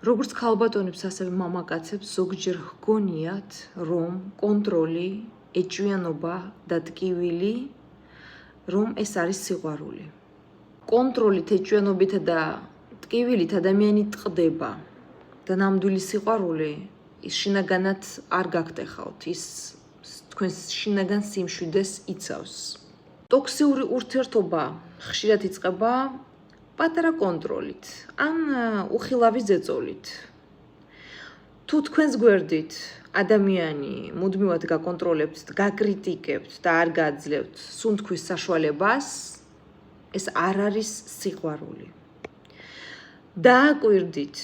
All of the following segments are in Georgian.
როგორც ქალბატონებს, ასევე მამაკაცებს ზოგჯერ ჰგონიათ, რომ კონტროლი, ეჭვიანობა და ტკივილი, რომ ეს არის სიყვარული. კონტროლით, ეჭვიანობითა და ტკივილით ადამიანი ტყდება და ნამდვილი სიყვარული ის შინაგანად არ გაგტეხავთ, ის თქვენს შინაგან სიმშვიდეს იცავს. ტოქსიური ურთიერთობა ხშირად იწყება პატარა კონტროლით, ან უხილავი ზეწოლით. თუ თქვენს გვერდით ადამიანი მუდმივად გაკონტროლებთ, გაკრიტიკებთ და არ გააძლევთ სუნთქვის საშუალებას, ეს არ არის სიყვარული. დააკვირდით,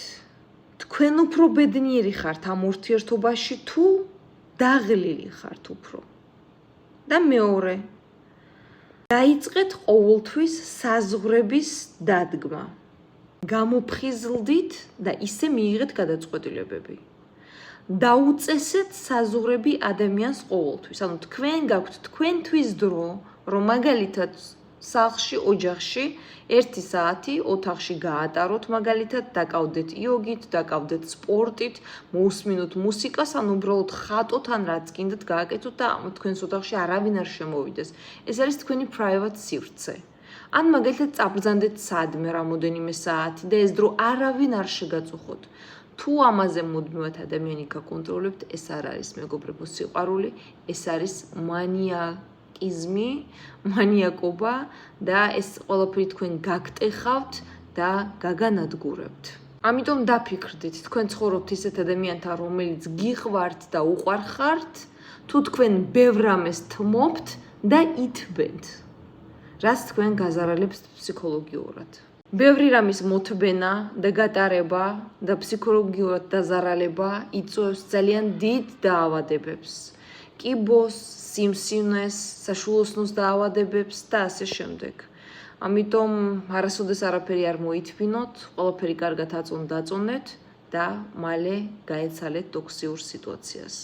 თქვენ უფრო ბედნიერი ხართ ამ ურთიერთობაში თუ დაღლილი ხართ უფრო. და მეორე, დაიწყეთ ყოველთვის საზღვრების დადგმა. გამოფხიზლდით და ისე მიიღეთ გადაწყვეტილებები. დაუწესეთ საზღვრები ადამიანს ყოველთვის. ანუ თქვენ გაქვთ თქვენთვის დრო, რომ მაგალითად სახლში, ოჯახში 1 საათი ოთახში გაატაროთ, მაგალითად დაკავდეთ იოგით, დაკავდეთ სპორტით, მოусმინოთ მუსიკას, ან უბრალოდ ხატოთ, ან რაც გინდათ გააკეთოთ და თქვენს ოთახში არავინ არ შემოვიდეს. ეს არის თქვენი private სივრცე. ან მაგალითად წაბრძანდეთ სადმე რამოდენიმე საათი და ეს დრო არავინ არ შეგაწუხოთ. თუ ამაზე მუდმივად ადამიანი გაკონტროლებთ, ეს არ არის მეგობრებო სიყვარული, ეს არის მანიაკობა და ეს ყველაფერი თქვენ გაგტეხავთ და გაგანადგურებთ. ამიტომ დაფიქრდით, თქვენ ცხოვრობთ ისეთ ადამიანთან, რომელიც გიყვართ და უყვარხართ, თუ თქვენ ბევრ რამეს თმობთ და ითბენთ, რაც თქვენ გაზარალებთ ფსიქოლოგიურად. ბევრი რამის მოთბენა და გატარება და ფსიქოლოგიურად დაზარალება იწვევს ძალიან დიდ დაავადებებს. კიბოს, სიმსივნეს, საშვილოსნოს დაავადებებს და ასე შემდეგ. ამიტომ არასოდეს არაფერი არ მოითბინოთ, ყველაფერი კარგად აწონ-დაწონეთ და მალე გაეცალეთ ტოქსიურ სიტუაციას.